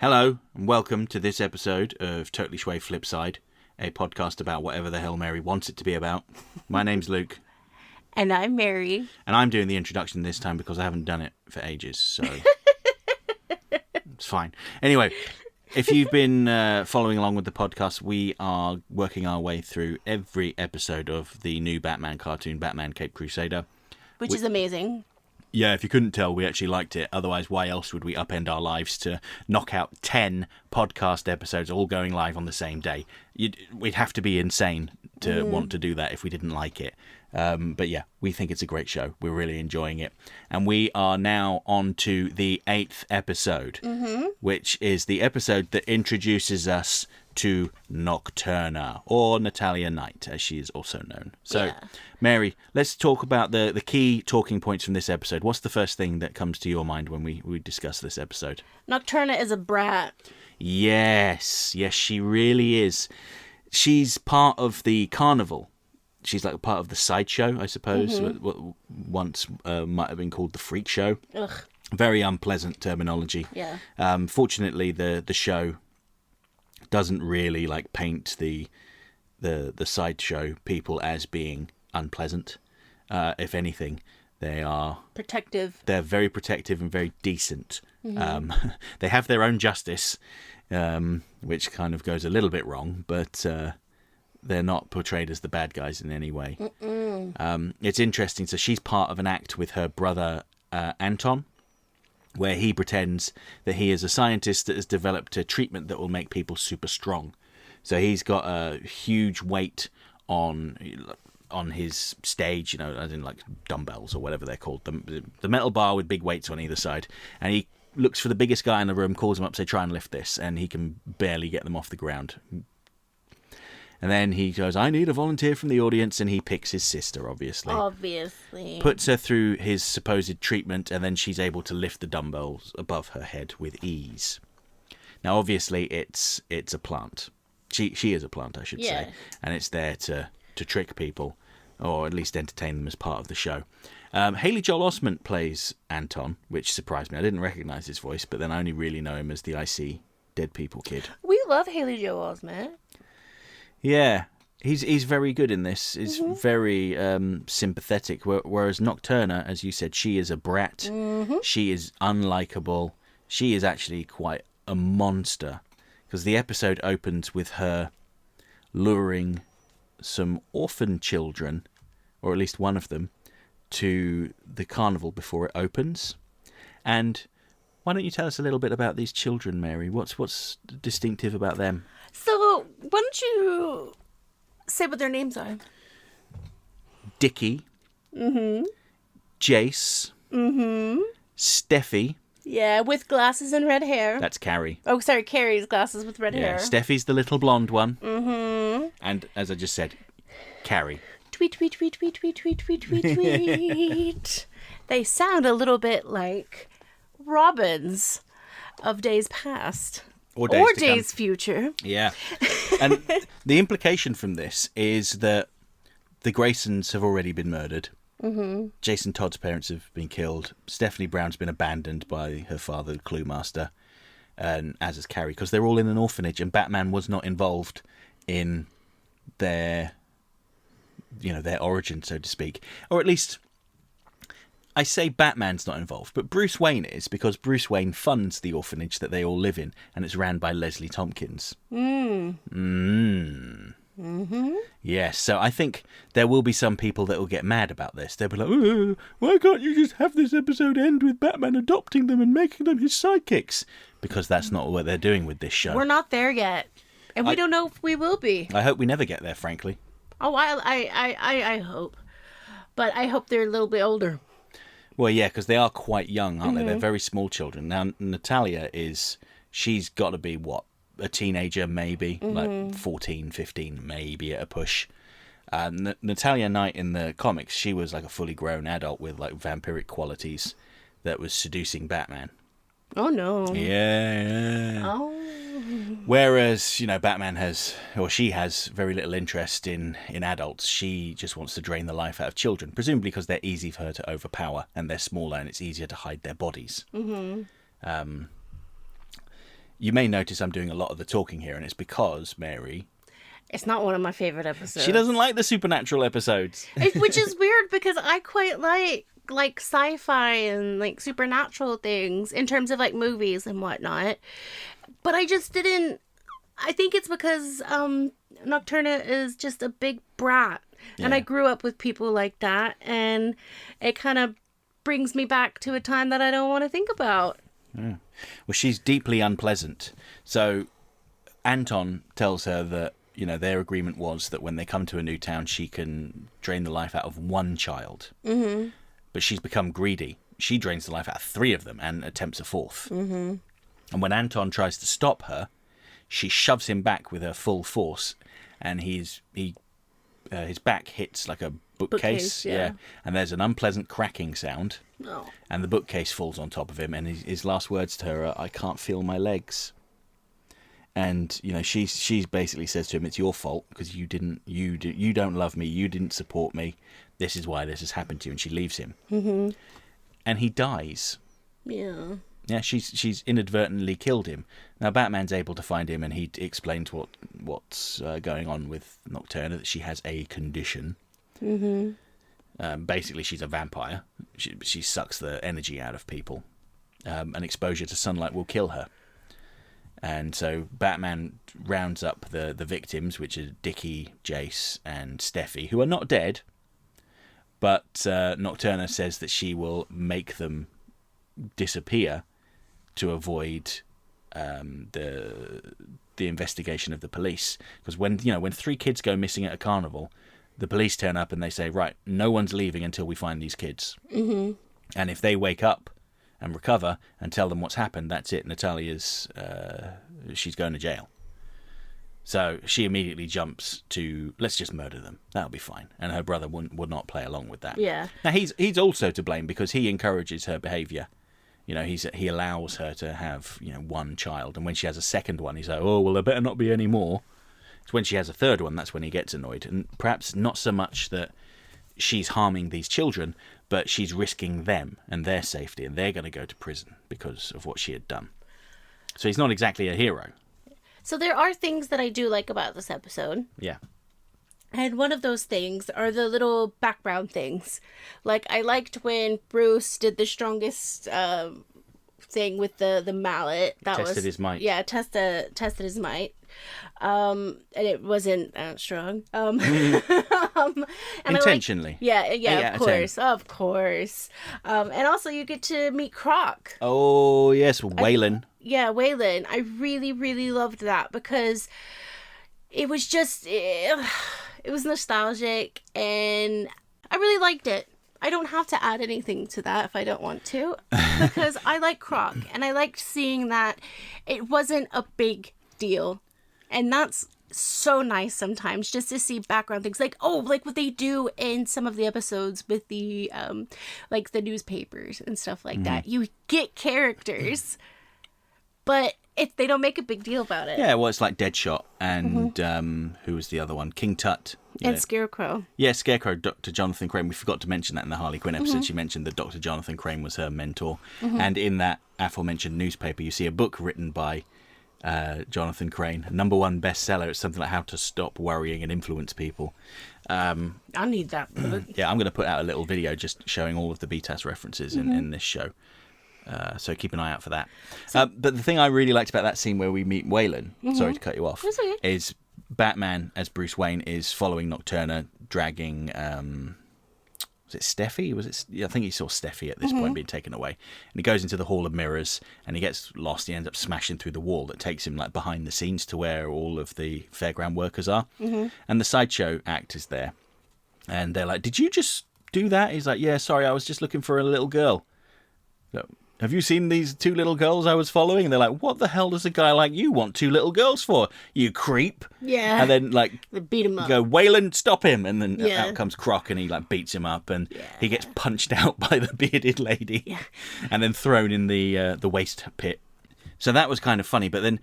Hello, and welcome to this episode of Totally Schway Flip Side, a podcast about whatever the hell Mary wants it to be about. My name's Luke. And I'm Mary. And I'm doing the introduction this time because I haven't done it for ages, so it's fine. Anyway, if you've been following along with the podcast, we are working our way through every episode of the new Batman cartoon, Batman Caped Crusader. Which is amazing. Yeah, if you couldn't tell, we actually liked it. Otherwise, why else would we upend our lives to knock out 10 podcast episodes all going live on the same day? We'd have to be insane to want to do that if we didn't like it. But yeah, we think it's a great show. We're really enjoying it. And we are now on to the 8th episode, which is the episode that introduces us to Nocturna, or Natalia Knight, as she is also known. So, yeah. Mary, let's talk about the key talking points from this episode. What's the first thing that comes to your mind when we discuss this episode? Nocturna is a brat. Yes, she really is. She's part of the carnival. She's like part of the sideshow, I suppose. What once might have been called the freak show. Ugh. Very unpleasant terminology. Yeah. Fortunately, the show doesn't really like paint the sideshow people as being unpleasant. If anything, they are protective. They're very protective and very decent. They have their own justice, which kind of goes a little bit wrong, but they're not portrayed as the bad guys in any way. It's interesting. So she's part of an act with her brother Anton, where he pretends that he is a scientist that has developed a treatment that will make people super strong. So he's got a huge weight on his stage, as in like dumbbells or whatever they're called, the metal bar with big weights on either side, and he looks for the biggest guy in the room, calls him up, say, try and lift this, and he can barely get them off the ground. And then he goes, I need a volunteer from the audience, and he picks his sister, obviously. Puts her through his supposed treatment, and then she's able to lift the dumbbells above her head with ease. Now, obviously, it's a plant. She is a plant, I should say. And it's there to trick people, or at least entertain them as part of the show. Haley Joel Osment plays Anton, which surprised me. I didn't recognise his voice, but then I only really know him as the I See Dead People kid. We love Haley Joel Osment. Yeah, he's very good in this. He's very sympathetic, whereas Nocturna, as you said, she is a brat. She is unlikable. She is actually quite a monster, because the episode opens with her luring some orphan children, or at least one of them, to the carnival before it opens. And why don't you tell us a little bit about these children, Mary? What's distinctive about them? So, why don't you say what their names are? Dickie. Jace. Steffi. Yeah, with glasses and red hair. That's Carrie. Oh, sorry, Carrie's glasses with red hair. Steffi's the little blonde one. And, as I just said, Carrie. Tweet, tweet, tweet, tweet, tweet, tweet, tweet, tweet, tweet. They sound a little bit like Robins of days past. Or days future. Yeah. And the implication from this is that the Graysons have already been murdered. Jason Todd's parents have been killed. Stephanie Brown's been abandoned by her father, the Clue Master, and as is Carrie, because they're all in an orphanage, and Batman was not involved in their origin, so to speak. Or at least, I say Batman's not involved, but Bruce Wayne is, because Bruce Wayne funds the orphanage that they all live in, and it's ran by Leslie Tompkins. Yes, so I think there will be some people that will get mad about this. They'll be like, why can't you just have this episode end with Batman adopting them and making them his sidekicks? Because that's not what they're doing with this show. We're not there yet, and we don't know if we will be. I hope we never get there, frankly. Oh, I hope. But I hope they're a little bit older. Well, yeah, because they are quite young, aren't they? They're very small children. Now, Natalia she's got to be, a teenager, maybe, like 14, 15, maybe at a push. Natalia Knight in the comics, she was like a fully grown adult with like vampiric qualities that was seducing Batman. Oh, no. Yeah. Oh. Whereas, Batman has very little interest in adults. She just wants to drain the life out of children, presumably because they're easy for her to overpower and they're smaller and it's easier to hide their bodies. You may notice I'm doing a lot of the talking here, and it's because, Mary... It's not one of my favorite episodes. She doesn't like the supernatural episodes. Which is weird because I quite like sci-fi and like supernatural things in terms of like movies and whatnot. But I just didn't... I think it's because Nocturna is just a big brat. Yeah. And I grew up with people like that. And it kind of brings me back to a time that I don't want to think about. Yeah. Well, she's deeply unpleasant. So Anton tells her that, you know, their agreement was that when they come to a new town, she can drain the life out of one child. Mm-hmm. But she's become greedy. She drains the life out of 3 of them and attempts a 4th. Mm-hmm. And when Anton tries to stop her, she shoves him back with her full force, and his back hits like a bookcase. Yeah. And there's an unpleasant cracking sound. Oh. And the bookcase falls on top of him, and his last words to her are, "I can't feel my legs." And, you know, she basically says to him, "It's your fault because you don't love me. You didn't support me. This is why this has happened to you." And she leaves him. Mm-hmm. And he dies. Yeah. Yeah, she's inadvertently killed him. Now, Batman's able to find him, and he explains what's going on with Nocturna, that she has a condition. Mm-hmm. Basically, she's a vampire. She sucks the energy out of people. And exposure to sunlight will kill her. And so Batman rounds up the victims, which are Dickie, Jace, and Steffi, who are not dead. But Nocturna says that she will make them disappear to avoid the investigation of the police. Because when 3 kids go missing at a carnival, the police turn up and they say, "Right, no one's leaving until we find these kids." Mm-hmm. And if they wake up and recover and tell them what's happened, that's it. Natalia's she's going to jail. So she immediately jumps to, let's just murder them. That'll be fine. And her brother would not play along with that. Yeah. Now he's also to blame because he encourages her behaviour. You know, he allows her to have, you know, 1 child, and when she has a second one, he's like, "Oh, well, there better not be any more." It's when she has a 3rd one that's when he gets annoyed, and perhaps not so much that she's harming these children, but she's risking them and their safety, and they're going to go to prison because of what she had done. So he's not exactly a hero. So there are things that I do like about this episode. Yeah. And one of those things are the little background things. Like, I liked when Bruce did the strongest thing with the mallet. Tested his might. Yeah, tested his might. And it wasn't that strong. And intentionally. Of course. And also you get to meet Croc. Oh, yes, Waylon. Waylon. I really, really loved that because it was just... It was nostalgic, and I really liked it. I don't have to add anything to that if I don't want to, because I like Croc, and I liked seeing that it wasn't a big deal. And that's so nice sometimes, just to see background things, like what they do in some of the episodes with the, like the newspapers and stuff like that. You get characters, but they don't make a big deal about it. Yeah, well, it's like Deadshot and who was the other one? King Tut. And Scarecrow. Yeah, Scarecrow, Dr. Jonathan Crane. We forgot to mention that in the Harley Quinn episode. She mentioned that Dr. Jonathan Crane was her mentor. And in that aforementioned newspaper, you see a book written by Jonathan Crane, #1 bestseller. It's something like How to Stop Worrying and Influence People. I need that book. Yeah, I'm going to put out a little video just showing all of the BTAS references in this show. So keep an eye out for that. But the thing I really liked about that scene where we meet Waylon, sorry to cut you off, is Batman as Bruce Wayne is following Nocturna, dragging, was it Steffi? I think he saw Steffi at this point being taken away. And he goes into the Hall of Mirrors and he gets lost. He ends up smashing through the wall that takes him like behind the scenes to where all of the fairground workers are. And the sideshow act is there. And they're like, "Did you just do that?" He's like, "Yeah, sorry, I was just looking for a little girl." So, "Have you seen these 2 little girls I was following?" And they're like, "What the hell does a guy like you want 2 little girls for, you creep?" Yeah. And then they beat him up. Go, "Waylon, stop him!" And then out comes Croc, and he like beats him up, and he gets punched out by the bearded lady, and then thrown in the waste pit. So that was kind of funny. But then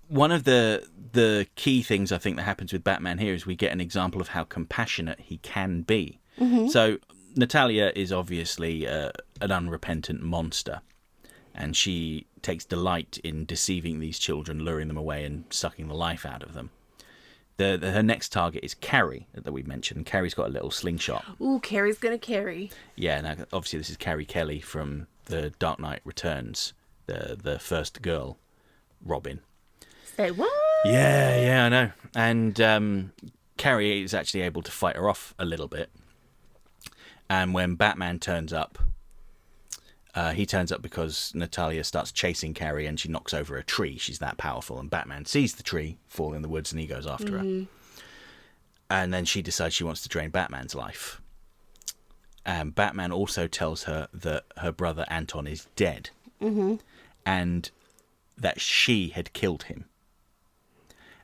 one of the key things I think that happens with Batman here is we get an example of how compassionate he can be. So Natalia is obviously an unrepentant monster. And she takes delight in deceiving these children, luring them away and sucking the life out of them. Her next target is Carrie, that we mentioned. Carrie's got a little slingshot. Ooh, Carrie's gonna carry. Yeah, now obviously this is Carrie Kelly from The Dark Knight Returns, the first girl, Robin. Say what? Yeah, I know. And Carrie is actually able to fight her off a little bit. And when Batman turns up, he turns up because Natalia starts chasing Carrie and she knocks over a tree. She's that powerful. And Batman sees the tree fall in the woods and he goes after her. And then she decides she wants to drain Batman's life. And Batman also tells her that her brother Anton is dead. And that she had killed him.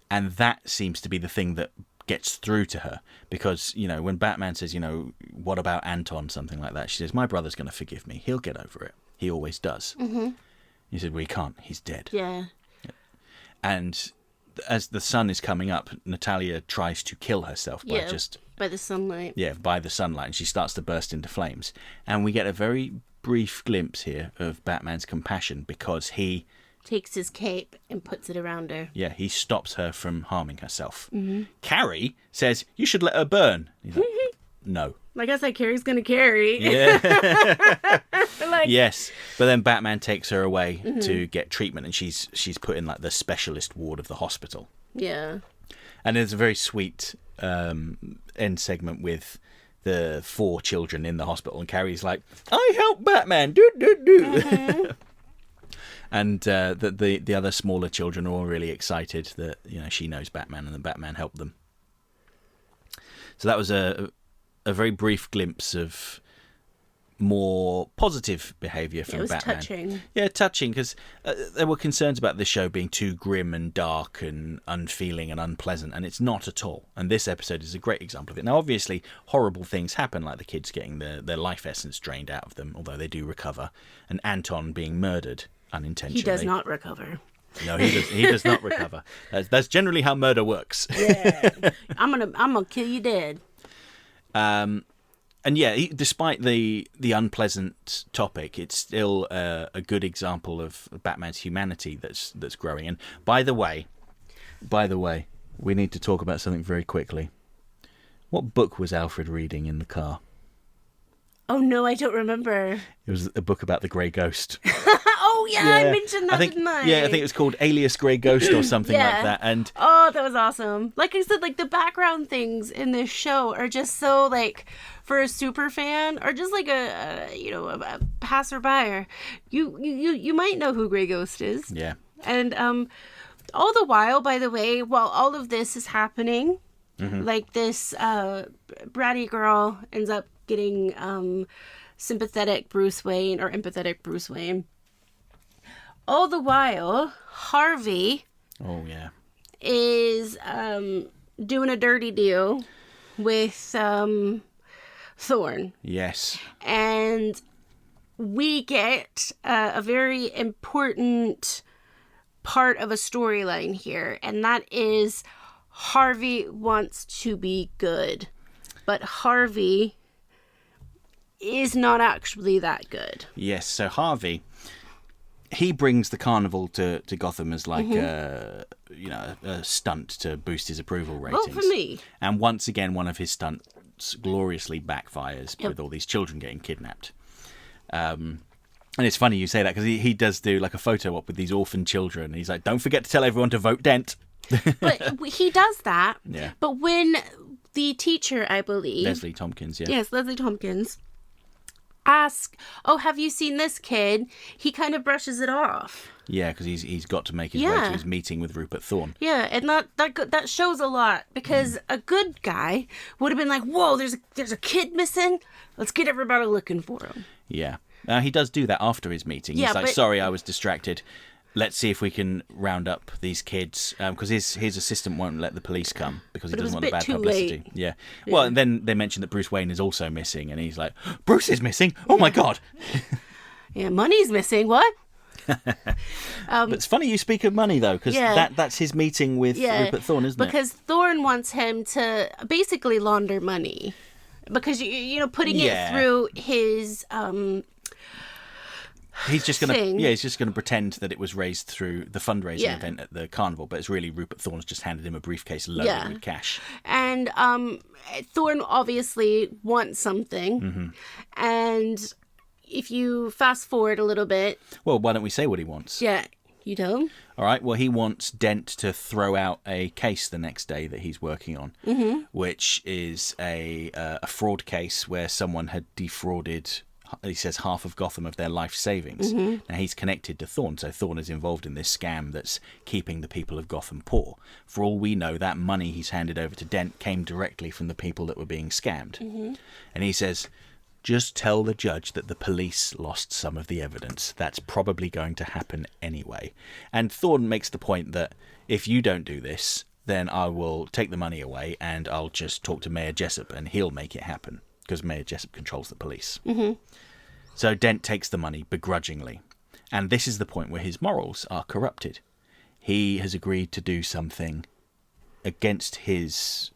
And that seems to be the thing that gets through to her. Because, you know, when Batman says, you know, what about Anton, something like that, she says, my brother's going to forgive me. He'll get over it. He always does. He said, well, he can't. He's dead. Yeah. And as the sun is coming up, Natalia tries to kill herself by by the sunlight. Yeah, by the sunlight. And she starts to burst into flames. And we get a very brief glimpse here of Batman's compassion because he takes his cape and puts it around her. Yeah, he stops her from harming herself. Carrie says, you should let her burn. He's like, no. Like I said, Carrie's going to carry. Yeah. Yes. But then Batman takes her away to get treatment and she's put in like the specialist ward of the hospital. Yeah. And there's a very sweet end segment with the 4 children in the hospital and Carrie's like, I help Batman. Do. And the other smaller children are all really excited that, you know, she knows Batman and that Batman helped them. So that was a very brief glimpse of more positive behaviour from Batman. It was touching. Yeah, touching, because there were concerns about this show being too grim and dark and unfeeling and unpleasant, and it's not at all. And this episode is a great example of it. Now, obviously, horrible things happen, like the kids getting their life essence drained out of them, although they do recover, and Anton being murdered unintentionally. He does not recover. No, he does not recover. That's generally how murder works. Yeah. I'm gonna kill you dead. And yeah, despite the unpleasant topic, it's still a good example of Batman's humanity that's growing. And by the way, we need to talk about something very quickly. What book was Alfred reading in the car? Oh no, I don't remember. It was a book about the Grey Ghost. Oh yeah, I mentioned that, didn't I? Yeah, I think it was called Alias Grey Ghost or something like that. And oh, that was awesome. Like I said, like the background things in this show are just so like for a super fan or just like a passerby, you might know who Grey Ghost is. Yeah. And all the while, by the way, while all of this is happening, like this bratty girl ends up getting sympathetic Bruce Wayne or empathetic Bruce Wayne. All the while, Harvey is doing a dirty deal with Thorn. Yes. And we get a very important part of a storyline here, and that is Harvey wants to be good, but Harvey is not actually that good. Yes, so Harvey, he brings the carnival to Gotham as like a stunt to boost his approval ratings. Vote for me. And once again, one of his stunts gloriously backfires with all these children getting kidnapped. And it's funny you say that because he does do like a photo op with these orphan children. He's like, don't forget to tell everyone to vote Dent. But he does that. Yeah. But when the teacher, I believe, Leslie Tompkins, Yes, Leslie Tompkins, ask, oh, have you seen this kid? He kind of brushes it off. Yeah, because he's got to make his way to his meeting with Rupert Thorne. Yeah, and that shows a lot because a good guy would have been like, whoa, there's a kid missing. Let's get everybody looking for him. Yeah. He does do that after his meeting. He's like, sorry, I was distracted. Let's see if we can round up these kids. Because his assistant won't let the police come because he doesn't want the bad publicity. Yeah. Well, and then they mention that Bruce Wayne is also missing. And he's like, Bruce is missing? Oh, my God. Yeah, money's missing. What? But it's funny you speak of money, though, because that's his meeting with Rupert Thorne, isn't it? Because Thorne wants him to basically launder money. Because, putting it through his He's just gonna thing. he's just gonna pretend that it was raised through the fundraising event at the carnival, but it's really Rupert Thorne's just handed him a briefcase loaded with cash. And Thorne obviously wants something, and if you fast forward a little bit, Well, why don't we say what he wants? yeah, you know, All right. Well, he wants Dent to throw out a case the next day that he's working on, which is a fraud case where someone had defrauded, he says, half of Gotham of their life savings. Now, he's connected to Thorne, so Thorne is involved in this scam that's keeping the people of Gotham poor. For all we know, that money he's handed over to Dent came directly from the people that were being scammed. And he says, just tell the judge that the police lost some of the evidence. That's probably going to happen anyway. And Thorne makes the point that if you don't do this, then I will take the money away and I'll just talk to Mayor Jessup and he'll make it happen, because Mayor Jessup controls the police. So Dent takes the money begrudgingly. And this is the point where his morals are corrupted. He has agreed to do something against his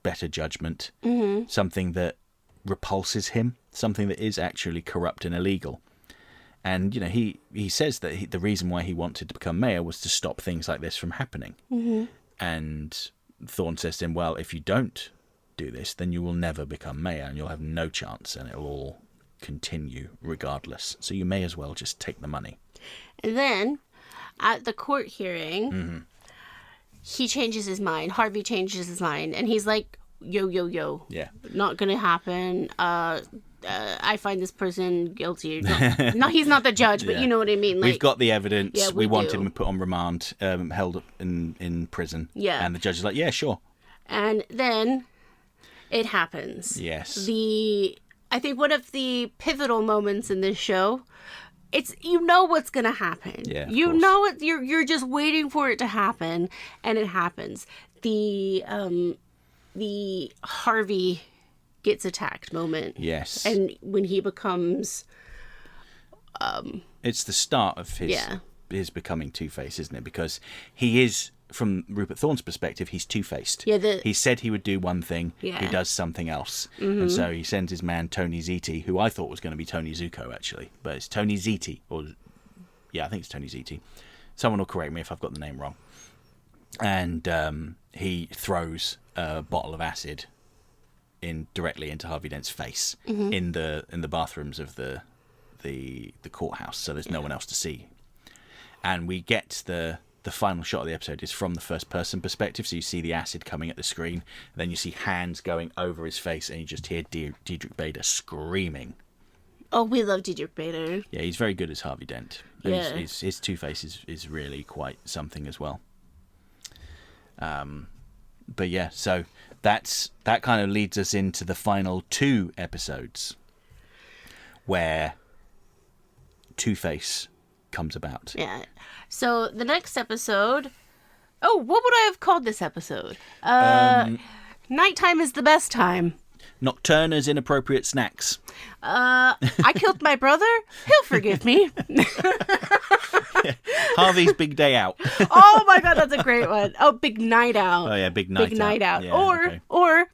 better judgment, something that repulses him, something that is actually corrupt and illegal. And, you know, he says that the reason why he wanted to become mayor was to stop things like this from happening. And Thorne says to him, well, if you don't do this, then you will never become mayor and you'll have no chance and it'll all continue regardless. So you may as well just take the money. And then at the court hearing, he changes his mind. Harvey changes his mind, and he's like, yo, Yeah. not gonna happen. I find this person guilty. No, he's not the judge, but you know what I mean. Like, we've got the evidence. Yeah, we want do. him put on remand, held up in prison. Yeah. And the judge is like, yeah, sure. And then it happens. Yes. I think one of the pivotal moments in this show, it's, you know what's gonna happen. Yeah, you course. know it. You're just waiting for it to happen, and it happens. The Harvey gets attacked moment. Yes. And when he becomes, it's the start of his becoming Two-Face, isn't it? Because he is, from Rupert Thorne's perspective, he's two-faced. Yeah, he said he would do one thing, he Yeah. does something else. And so he sends his man Tony Ziti, who I thought was going to be Tony Zuko, actually. But it's Tony Ziti. I think it's Tony Ziti. Someone will correct me if I've got the name wrong. And he throws a bottle of acid directly into Harvey Dent's face in the bathrooms of the courthouse, so there's no one else to see. And we get the final shot of the episode is from the first person perspective, so you see the acid coming at the screen, and then you see hands going over his face, and you just hear Diedrich Bader screaming. oh, we love Diedrich Bader. Yeah, he's very good as Harvey Dent. Yeah. His Two-Face is really quite something as well. But yeah, so that kind of leads us into the final 2 episodes where Two-Face comes about. Yeah. So the next episode. Oh, what would I have called this episode? Nighttime is the best time. Nocturna's inappropriate snacks. I killed my brother. He'll forgive me. Harvey's big day out. Oh my god, that's a great one. Oh, big night out. Oh yeah, big night out. Yeah, or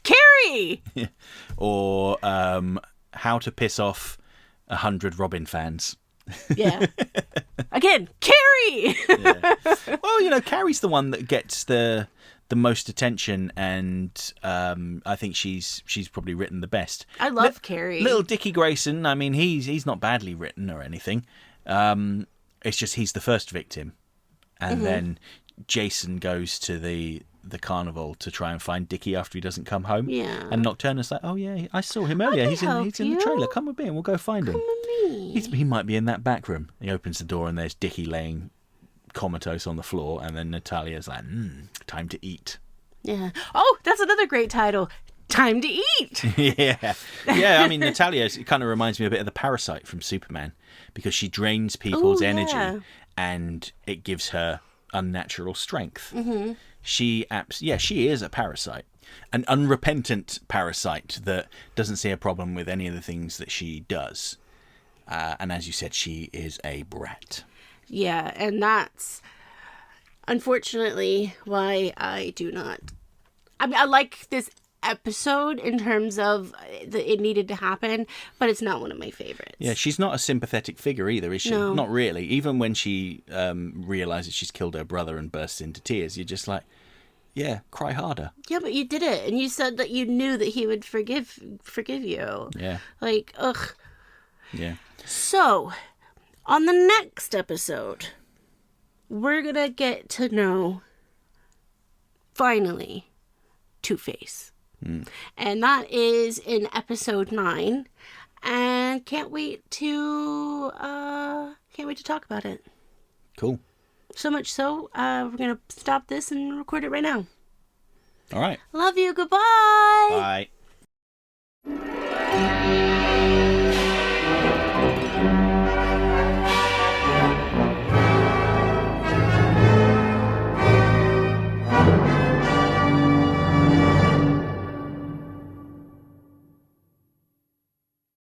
Carrie. Or how to piss off 100 Robin fans. Yeah. Again, Carrie. Yeah. Well, Carrie's the one that gets the most attention, and I think she's probably written the best. I love Carrie. Little Dickie Grayson, I mean, he's not badly written or anything. It's just he's the first victim, and then Jason goes to the carnival to try and find Dickie after he doesn't come home. Yeah. And Nocturna's like, oh yeah, I saw him earlier. He's in the trailer. Come with me and we'll go find him. Come with me. He might be in that back room. He opens the door and there's Dickie laying comatose on the floor, and then Natalia's like, time to eat. Yeah. Oh, that's another great title. Time to eat. Yeah. I mean, Natalia, it kind of reminds me a bit of the Parasite from Superman, because she drains people's energy and it gives her unnatural strength. Mm-hmm. She is a parasite, an unrepentant parasite that doesn't see a problem with any of the things that she does. And as you said, she is a brat. Yeah, and that's unfortunately why I do not. I mean, I like this episode in terms of it needed to happen, but it's not one of my favorites. Yeah, she's not a sympathetic figure either, is she? No. Not really. Even when she realizes she's killed her brother and bursts into tears, you're just like, yeah, cry harder. Yeah, but you did it, and you said that you knew that he would forgive you. Yeah. Like, ugh. Yeah. So, on the next episode, we're gonna get to know, finally, Two-Face. And that is in episode 9. And can't wait to talk about it. Cool. So much so, we're gonna stop this and record it right now. All right. Love you. Goodbye. Bye.